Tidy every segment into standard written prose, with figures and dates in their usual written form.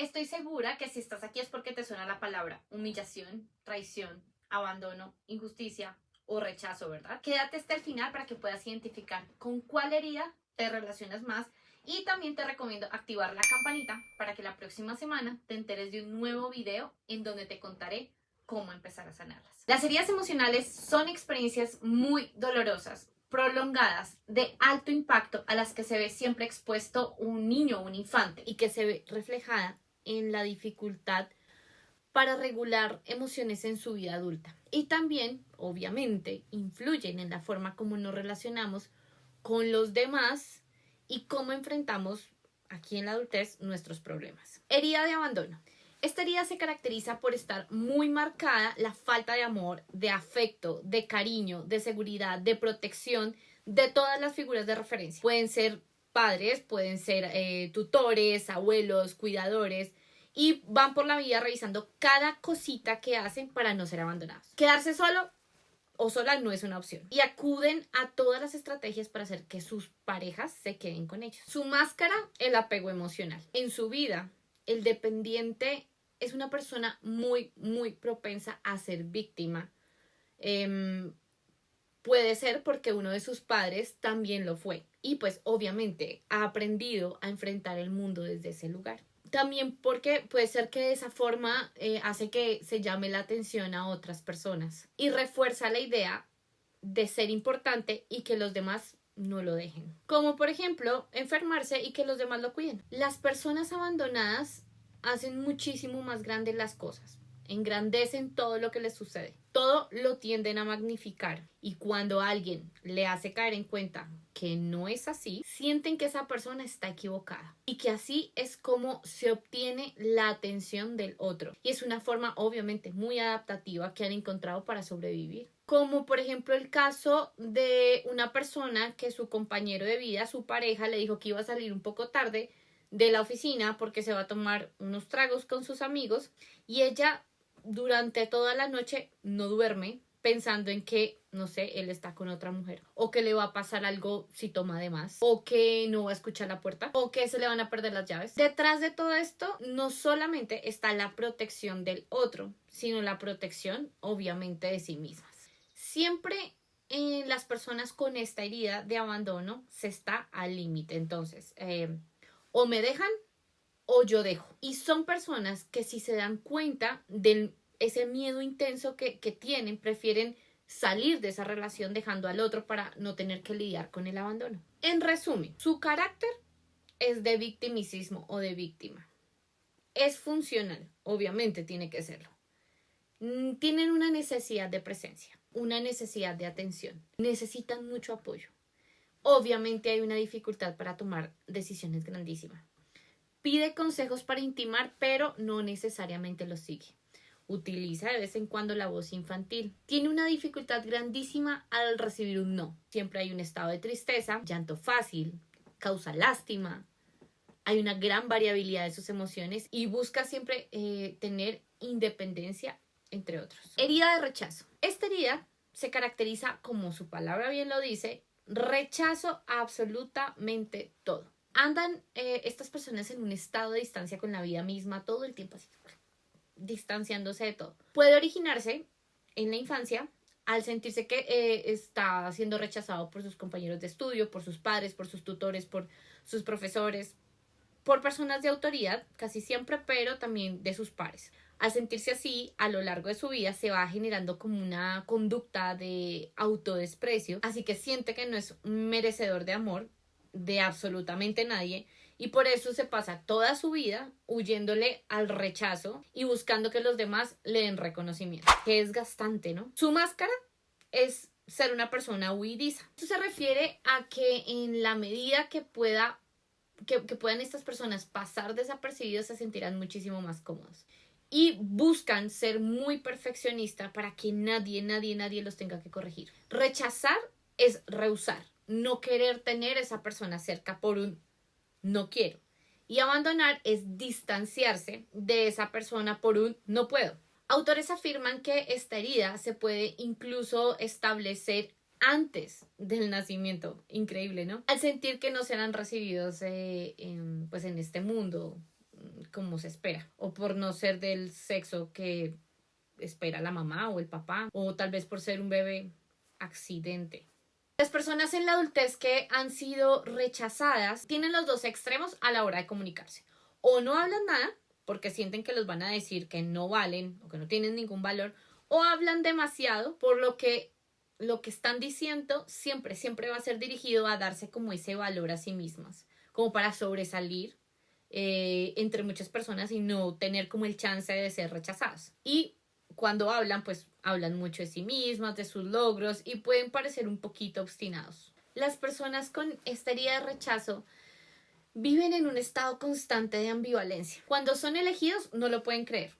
Estoy segura que si estás aquí es porque te suena la palabra humillación, traición, abandono, injusticia o rechazo, ¿verdad? Quédate hasta el final para que puedas identificar con cuál herida te relacionas más y también te recomiendo activar la campanita para que la próxima semana te enteres de un nuevo video en donde te contaré cómo empezar a sanarlas. Las heridas emocionales son experiencias muy dolorosas, prolongadas, de alto impacto a las que se ve siempre expuesto un niño o un infante y que se ve reflejada en la dificultad para regular emociones en su vida adulta. Y también, obviamente, influyen en la forma como nos relacionamos con los demás y cómo enfrentamos aquí en la adultez nuestros problemas. Herida de abandono. Esta herida se caracteriza por estar muy marcada la falta de amor, de afecto, de cariño, de seguridad, de protección de todas las figuras de referencia. Pueden ser padres, pueden ser tutores, abuelos, cuidadores, y van por la vida revisando cada cosita que hacen para no ser abandonados. Quedarse solo o sola no es una opción y acuden a todas las estrategias para hacer que sus parejas se queden con ellos. Su máscara, el apego emocional. En su vida, el dependiente es una persona muy propensa a ser víctima. Puede ser porque uno de sus padres también lo fue y pues obviamente ha aprendido a enfrentar el mundo desde ese lugar. También porque puede ser que de esa forma hace que se llame la atención a otras personas y refuerza la idea de ser importante y que los demás no lo dejen. Como por ejemplo, enfermarse y que los demás lo cuiden. Las personas abandonadas hacen muchísimo más grandes las cosas. Engrandecen todo lo que les sucede. Todo lo tienden a magnificar. Y cuando alguien le hace caer en cuenta que no es así, sienten que esa persona está equivocada. Y que así es como se obtiene la atención del otro. Y es una forma obviamente muy adaptativa que han encontrado para sobrevivir. Como por ejemplo el caso de una persona que su compañero de vida, su pareja, le dijo que iba a salir un poco tarde de la oficina porque se va a tomar unos tragos con sus amigos y ella durante toda la noche no duerme pensando en que, no sé, él está con otra mujer o que le va a pasar algo si toma de más o que no va a escuchar la puerta o que se le van a perder las llaves. Detrás de todo esto no solamente está la protección del otro, sino la protección obviamente de sí mismas. Siempre en las personas con esta herida de abandono se está al límite, entonces o me dejan o yo dejo. Y son personas que si se dan cuenta de ese miedo intenso que tienen, prefieren salir de esa relación dejando al otro para no tener que lidiar con el abandono. En resumen, su carácter es de victimicismo o de víctima. Es funcional, obviamente tiene que serlo. Tienen una necesidad de presencia, una necesidad de atención. Necesitan mucho apoyo. Obviamente hay una dificultad para tomar decisiones grandísimas. Pide consejos para intimar, pero no necesariamente los sigue. Utiliza de vez en cuando la voz infantil. Tiene una dificultad grandísima al recibir un no. Siempre hay un estado de tristeza, llanto fácil, causa lástima. Hay una gran variabilidad de sus emociones y busca siempre tener independencia, entre otros. Herida de rechazo. Esta herida se caracteriza, como su palabra bien lo dice, rechazo a absolutamente todo. Andan estas personas en un estado de distancia con la vida misma todo el tiempo, así, distanciándose de todo. Puede originarse en la infancia al sentirse que está siendo rechazado por sus compañeros de estudio, por sus padres, por sus tutores, por sus profesores, por personas de autoridad, casi siempre, pero también de sus pares. Al sentirse así, a lo largo de su vida se va generando como una conducta de autodesprecio, así que siente que no es merecedor de amor de absolutamente nadie y por eso se pasa toda su vida huyéndole al rechazo y buscando que los demás le den reconocimiento. Qué desgastante, ¿no? Su máscara es ser una persona huidiza. Esto se refiere a que en la medida que puedan estas personas pasar desapercibidos se sentirán muchísimo más cómodos. Y buscan ser muy perfeccionistas para que nadie los tenga que corregir. Rechazar es rehusar. No querer tener a esa persona cerca por un no quiero. Y abandonar es distanciarse de esa persona por un no puedo. Autores afirman que esta herida se puede incluso establecer antes del nacimiento. Increíble, ¿no? Al sentir que no serán recibidos en este mundo como se espera, o por no ser del sexo que espera la mamá o el papá, o tal vez por ser un bebé accidente. Las personas en la adultez que han sido rechazadas tienen los dos extremos a la hora de comunicarse. O no hablan nada porque sienten que los van a decir que no valen o que no tienen ningún valor, o hablan demasiado por lo que están diciendo siempre va a ser dirigido a darse como ese valor a sí mismas, como para sobresalir entre muchas personas y no tener como el chance de ser rechazadas. Y cuando hablan, pues hablan mucho de sí mismas, de sus logros y pueden parecer un poquito obstinados. Las personas con esta herida de rechazo viven en un estado constante de ambivalencia. Cuando son elegidos, no lo pueden creer.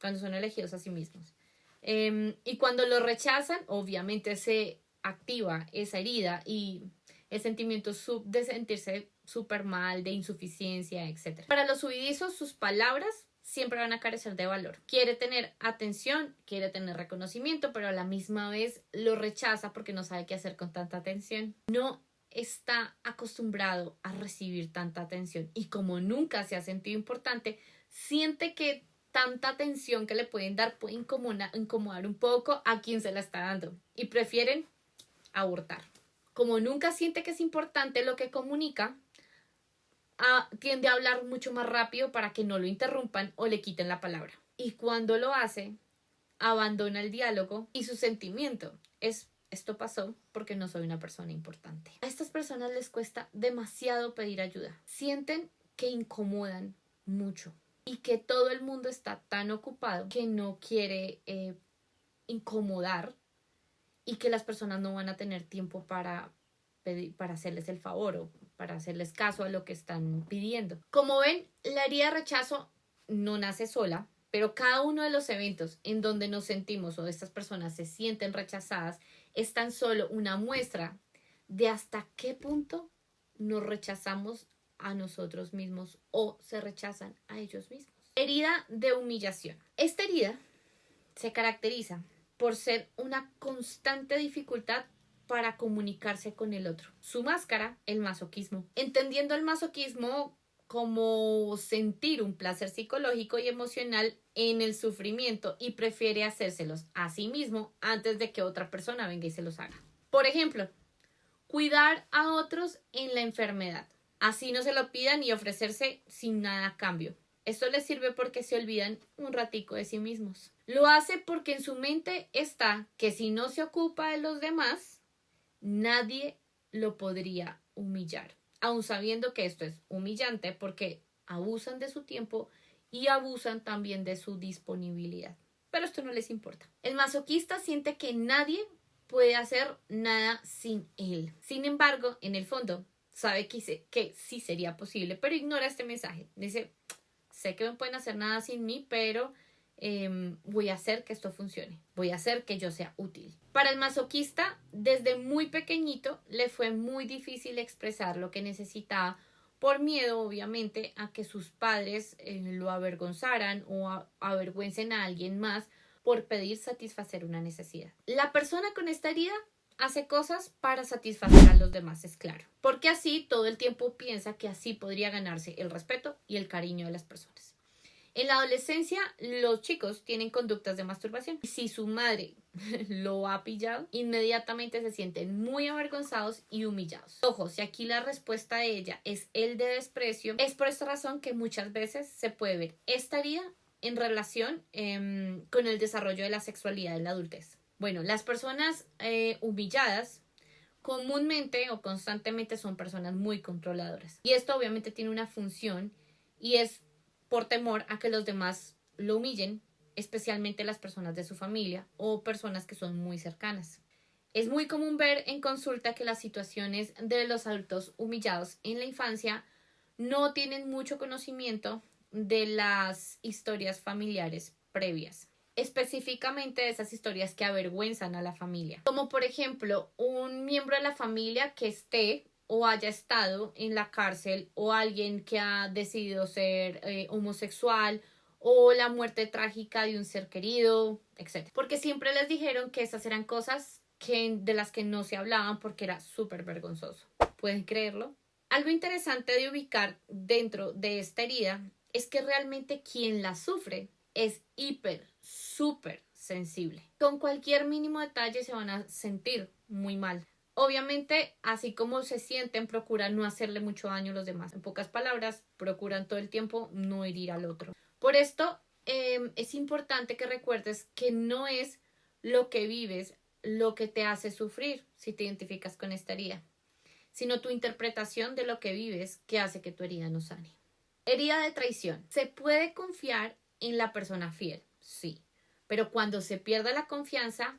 Cuando son elegidos a sí mismos. Y cuando lo rechazan, obviamente se activa esa herida y el sentimiento de sentirse súper mal, de insuficiencia, etc. Para los subidizos, sus palabras siempre van a carecer de valor. Quiere tener atención, quiere tener reconocimiento, pero a la misma vez lo rechaza porque no sabe qué hacer con tanta atención. No está acostumbrado a recibir tanta atención y como nunca se ha sentido importante, siente que tanta atención que le pueden dar puede incomodar un poco a quien se la está dando y prefieren abortar. Como nunca siente que es importante lo que comunica, tiende a hablar mucho más rápido para que no lo interrumpan o le quiten la palabra. Y cuando lo hace, abandona el diálogo y su sentimiento es: esto pasó porque no soy una persona importante. A estas personas les cuesta demasiado pedir ayuda. Sienten que incomodan mucho y que todo el mundo está tan ocupado que no quiere incomodar y que las personas no van a tener tiempo para hacerles el favor o para hacerles caso a lo que están pidiendo. Como ven, la herida de rechazo no nace sola, pero cada uno de los eventos en donde nos sentimos o estas personas se sienten rechazadas es tan solo una muestra de hasta qué punto nos rechazamos a nosotros mismos o se rechazan a ellos mismos. Herida de humillación. Esta herida se caracteriza por ser una constante dificultad para comunicarse con el otro. Su máscara, el masoquismo. Entendiendo el masoquismo como sentir un placer psicológico y emocional en el sufrimiento y prefiere hacérselos a sí mismo antes de que otra persona venga y se los haga. Por ejemplo, cuidar a otros en la enfermedad. Así no se lo pidan y ofrecerse sin nada a cambio. Esto les sirve porque se olvidan un ratico de sí mismos. Lo hace porque en su mente está que si no se ocupa de los demás, nadie lo podría humillar, aun sabiendo que esto es humillante porque abusan de su tiempo y abusan también de su disponibilidad. Pero esto no les importa. El masoquista siente que nadie puede hacer nada sin él. Sin embargo, en el fondo, sabe que sí sería posible, pero ignora este mensaje. Dice: sé que no pueden hacer nada sin mí, pero voy a hacer que esto funcione. Voy a hacer que yo sea útil. Para el masoquista, desde muy pequeñito, le fue muy difícil expresar lo que necesitaba por miedo, obviamente, a que sus padres lo avergonzaran o avergüencen a alguien más por pedir satisfacer una necesidad. La persona con esta herida hace cosas para satisfacer a los demás, es claro, porque así todo el tiempo piensa que así podría ganarse el respeto y el cariño de las personas. En la adolescencia, los chicos tienen conductas de masturbación. Si su madre lo ha pillado, inmediatamente se sienten muy avergonzados y humillados. Ojo, si aquí la respuesta de ella es el de desprecio, es por esta razón que muchas veces se puede ver esta herida en relación con el desarrollo de la sexualidad en la adultez. Bueno, las personas humilladas comúnmente o constantemente son personas muy controladoras. Y esto obviamente tiene una función y es por temor a que los demás lo humillen, especialmente las personas de su familia o personas que son muy cercanas. Es muy común ver en consulta que las situaciones de los adultos humillados en la infancia no tienen mucho conocimiento de las historias familiares previas, específicamente de esas historias que avergüenzan a la familia, como por ejemplo un miembro de la familia que esté o haya estado en la cárcel o alguien que ha decidido ser homosexual o la muerte trágica de un ser querido, etc. Porque siempre les dijeron que esas eran cosas de las que no se hablaban porque era súper vergonzoso. ¿Pueden creerlo? Algo interesante de ubicar dentro de esta herida es que realmente quien la sufre es súper sensible. Con cualquier mínimo detalle se van a sentir muy mal. Obviamente, así como se sienten, procuran no hacerle mucho daño a los demás. En pocas palabras, procuran todo el tiempo no herir al otro. Por esto, es importante que recuerdes que no es lo que vives lo que te hace sufrir si te identificas con esta herida, sino tu interpretación de lo que vives que hace que tu herida no sane. Herida de traición. Se puede confiar en la persona fiel, sí, pero cuando se pierde la confianza,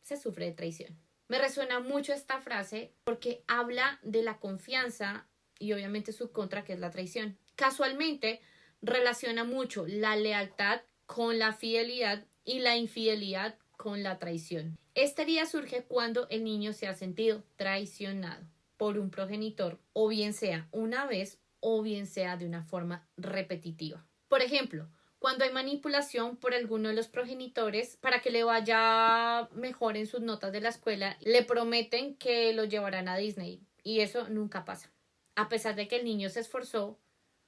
se sufre de traición. Me resuena mucho esta frase porque habla de la confianza y obviamente su contra, que es la traición. Casualmente, relaciona mucho la lealtad con la fidelidad y la infidelidad con la traición. Esta herida surge cuando el niño se ha sentido traicionado por un progenitor, o bien sea una vez o bien sea de una forma repetitiva. Por ejemplo, cuando hay manipulación por alguno de los progenitores para que le vaya mejor en sus notas de la escuela, le prometen que lo llevarán a Disney y eso nunca pasa. A pesar de que el niño se esforzó,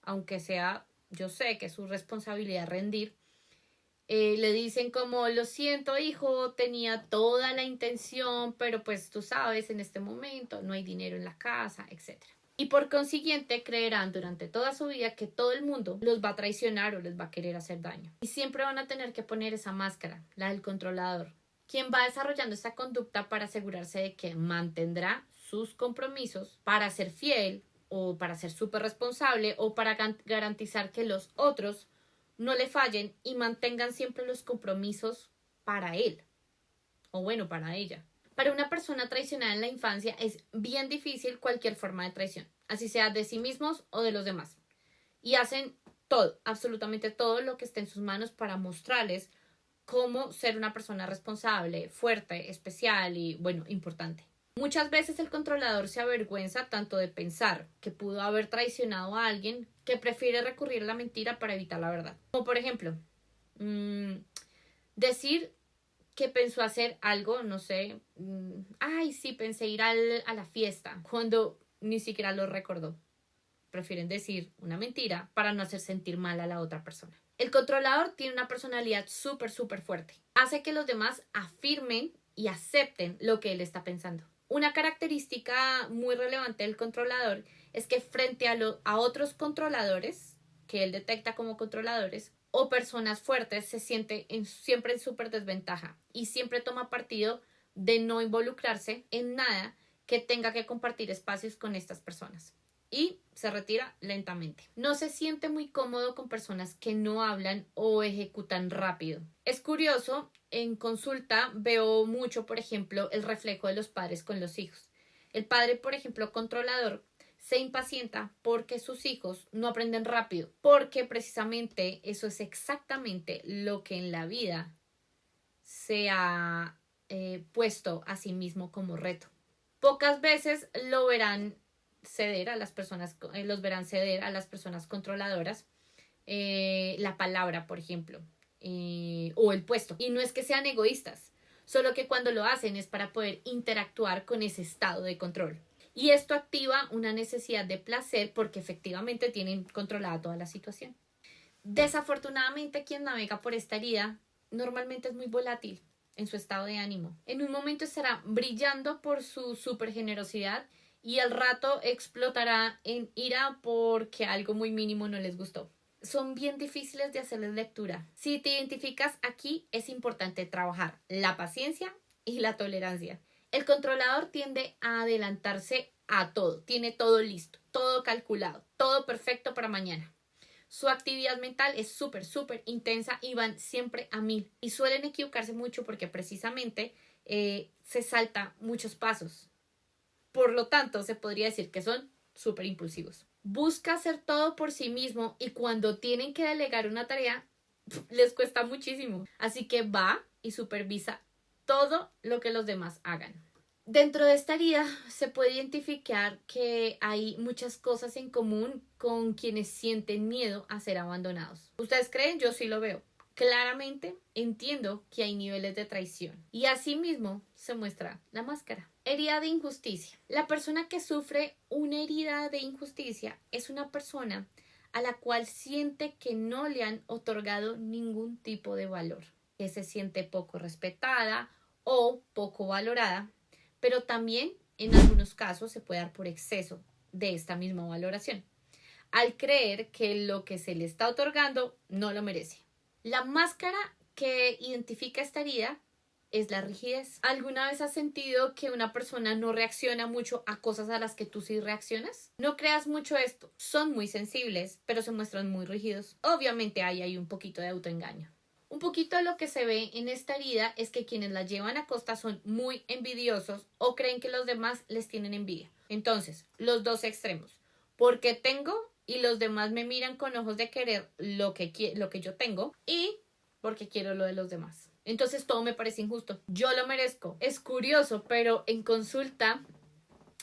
aunque sea, yo sé que es su responsabilidad rendir, le dicen como, lo siento hijo, tenía toda la intención, pero pues tú sabes, en este momento no hay dinero en la casa, etc. Y por consiguiente creerán durante toda su vida que todo el mundo los va a traicionar o les va a querer hacer daño. Y siempre van a tener que poner esa máscara, la del controlador, quien va desarrollando esta conducta para asegurarse de que mantendrá sus compromisos para ser fiel o para ser súper responsable o para garantizar que los otros no le fallen y mantengan siempre los compromisos para él o bueno, para ella. Para una persona traicionada en la infancia es bien difícil cualquier forma de traición, así sea de sí mismos o de los demás. Y hacen todo, absolutamente todo lo que esté en sus manos para mostrarles cómo ser una persona responsable, fuerte, especial y, bueno, importante. Muchas veces el controlador se avergüenza tanto de pensar que pudo haber traicionado a alguien que prefiere recurrir a la mentira para evitar la verdad. Como por ejemplo, decir que pensó hacer algo, no sé, ay, sí, pensé ir a la fiesta, cuando ni siquiera lo recordó. Prefieren decir una mentira para no hacer sentir mal a la otra persona. El controlador tiene una personalidad súper fuerte. Hace que los demás afirmen y acepten lo que él está pensando. Una característica muy relevante del controlador es que frente a otros controladores, que él detecta como controladores, o personas fuertes, se siente siempre en súper desventaja y siempre toma partido de no involucrarse en nada que tenga que compartir espacios con estas personas y se retira lentamente. No se siente muy cómodo con personas que no hablan o ejecutan rápido. Es curioso, en consulta veo mucho, por ejemplo, el reflejo de los padres con los hijos. El padre, por ejemplo, controlador, se impacienta porque sus hijos no aprenden rápido, porque precisamente eso es exactamente lo que en la vida se ha puesto a sí mismo como reto. Pocas veces lo verán ceder a las personas, los verán ceder a las personas controladoras la palabra, por ejemplo, o el puesto. Y no es que sean egoístas, solo que cuando lo hacen es para poder interactuar con ese estado de control. Y esto activa una necesidad de placer porque efectivamente tienen controlada toda la situación. Desafortunadamente, quien navega por esta herida normalmente es muy volátil en su estado de ánimo. En un momento estará brillando por su súper generosidad y al rato explotará en ira porque algo muy mínimo no les gustó. Son bien difíciles de hacerles lectura. Si te identificas aquí, es importante trabajar la paciencia y la tolerancia. El controlador tiende a adelantarse a todo, tiene todo listo, todo calculado, todo perfecto para mañana. Su actividad mental es súper intensa y van siempre a 1000. Y suelen equivocarse mucho porque precisamente se salta muchos pasos. Por lo tanto, se podría decir que son súper impulsivos. Busca hacer todo por sí mismo y cuando tienen que delegar una tarea, les cuesta muchísimo. Así que va y supervisa todo lo que los demás hagan. Dentro de esta herida se puede identificar que hay muchas cosas en común con quienes sienten miedo a ser abandonados. ¿Ustedes creen? Yo sí lo veo. Claramente entiendo que hay niveles de traición y asimismo se muestra la máscara. Herida de injusticia. La persona que sufre una herida de injusticia es una persona a la cual siente que no le han otorgado ningún tipo de valor, que se siente poco respetada o poco valorada, pero también en algunos casos se puede dar por exceso de esta misma valoración, al creer que lo que se le está otorgando no lo merece. La máscara que identifica esta herida es la rigidez. ¿Alguna vez has sentido que una persona no reacciona mucho a cosas a las que tú sí reaccionas? No creas mucho esto. Son muy sensibles, pero se muestran muy rígidos. Obviamente hay un poquito de autoengaño. Un poquito de lo que se ve en esta herida es que quienes la llevan a costa son muy envidiosos o creen que los demás les tienen envidia. Entonces, los dos extremos. Porque tengo y los demás me miran con ojos de querer lo que yo tengo y porque quiero lo de los demás. Entonces todo me parece injusto. Yo lo merezco. Es curioso, pero en consulta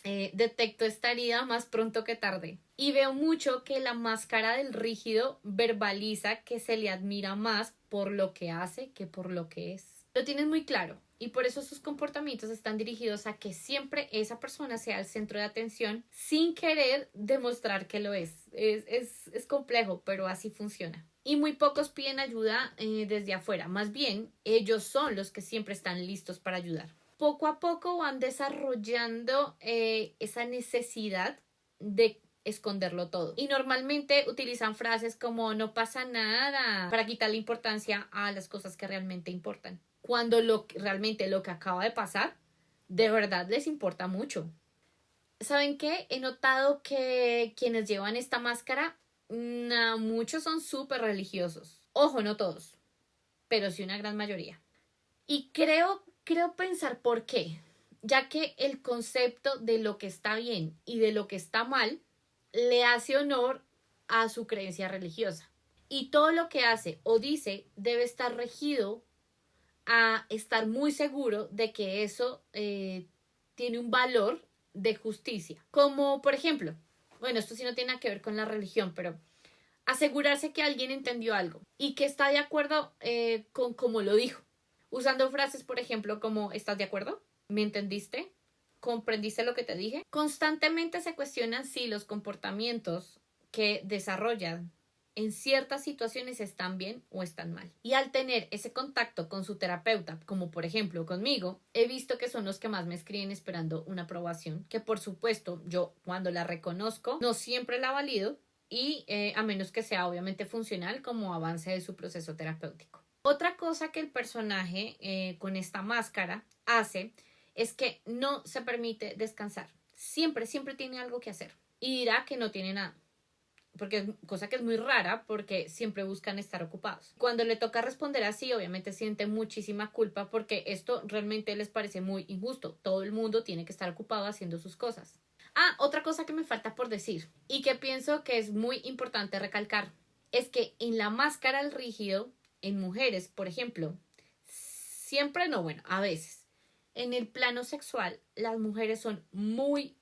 detecto esta herida más pronto que tarde. Y veo mucho que la máscara del rígido verbaliza que se le admira más por lo que hace que por lo que es. Lo tienes muy claro. Y por eso sus comportamientos están dirigidos a que siempre esa persona sea el centro de atención sin querer demostrar que lo es. Es complejo, pero así funciona. Y muy pocos piden ayuda desde afuera. Más bien, ellos son los que siempre están listos para ayudar. Poco a poco van desarrollando esa necesidad de esconderlo todo. Y normalmente utilizan frases como no pasa nada para quitarle importancia a las cosas que realmente importan. Cuando realmente lo que acaba de pasar, de verdad les importa mucho. ¿Saben qué? He notado que quienes llevan esta máscara, muchos son súper religiosos. Ojo, no todos, pero sí una gran mayoría. Y creo pensar por qué, ya que el concepto de lo que está bien y de lo que está mal le hace honor a su creencia religiosa. Y todo lo que hace o dice debe estar regido a estar muy seguro de que eso tiene un valor de justicia. Como por ejemplo, bueno, esto sí no tiene nada que ver con la religión, pero asegurarse que alguien entendió algo y que está de acuerdo con cómo lo dijo. Usando frases, por ejemplo, como ¿estás de acuerdo? ¿Me entendiste? ¿Comprendiste lo que te dije? Constantemente se cuestionan si los comportamientos que desarrollan en ciertas situaciones están bien o están mal. Y al tener ese contacto con su terapeuta, como por ejemplo conmigo, he visto que son los que más me escriben esperando una aprobación, que por supuesto yo cuando la reconozco no siempre la valido y a menos que sea obviamente funcional como avance de su proceso terapéutico. Otra cosa que el personaje con esta máscara hace es que no se permite descansar. Siempre tiene algo que hacer y dirá que no tiene nada. Porque es cosa que es muy rara porque siempre buscan estar ocupados. Cuando le toca responder así, obviamente siente muchísima culpa porque esto realmente les parece muy injusto. Todo el mundo tiene que estar ocupado haciendo sus cosas. Otra cosa que me falta por decir y que pienso que es muy importante recalcar es que en la máscara del rígido, en mujeres, por ejemplo, siempre no, bueno, a veces, en el plano sexual, las mujeres son muy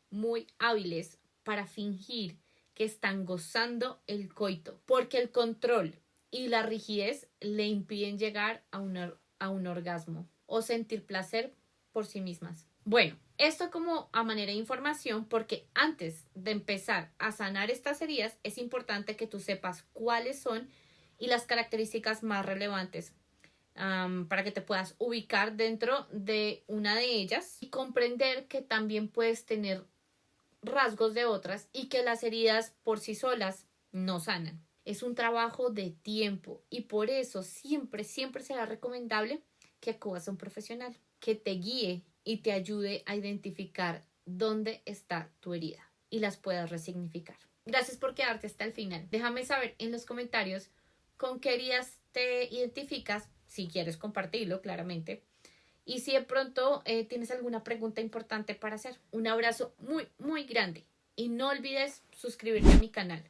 hábiles para fingir que están gozando el coito, porque el control y la rigidez le impiden llegar a un orgasmo o sentir placer por sí mismas. Bueno, esto como a manera de información, porque antes de empezar a sanar estas heridas es importante que tú sepas cuáles son y las características más relevantes para que te puedas ubicar dentro de una de ellas y comprender que también puedes tener rasgos de otras y que las heridas por sí solas no sanan. Es un trabajo de tiempo y por eso siempre será recomendable que acudas a un profesional que te guíe y te ayude a identificar dónde está tu herida y las puedas resignificar. Gracias por quedarte hasta el final. Déjame saber en los comentarios con qué heridas te identificas, si quieres compartirlo claramente. Y si de pronto tienes alguna pregunta importante para hacer. Un abrazo muy grande. Y no olvides suscribirte a mi canal.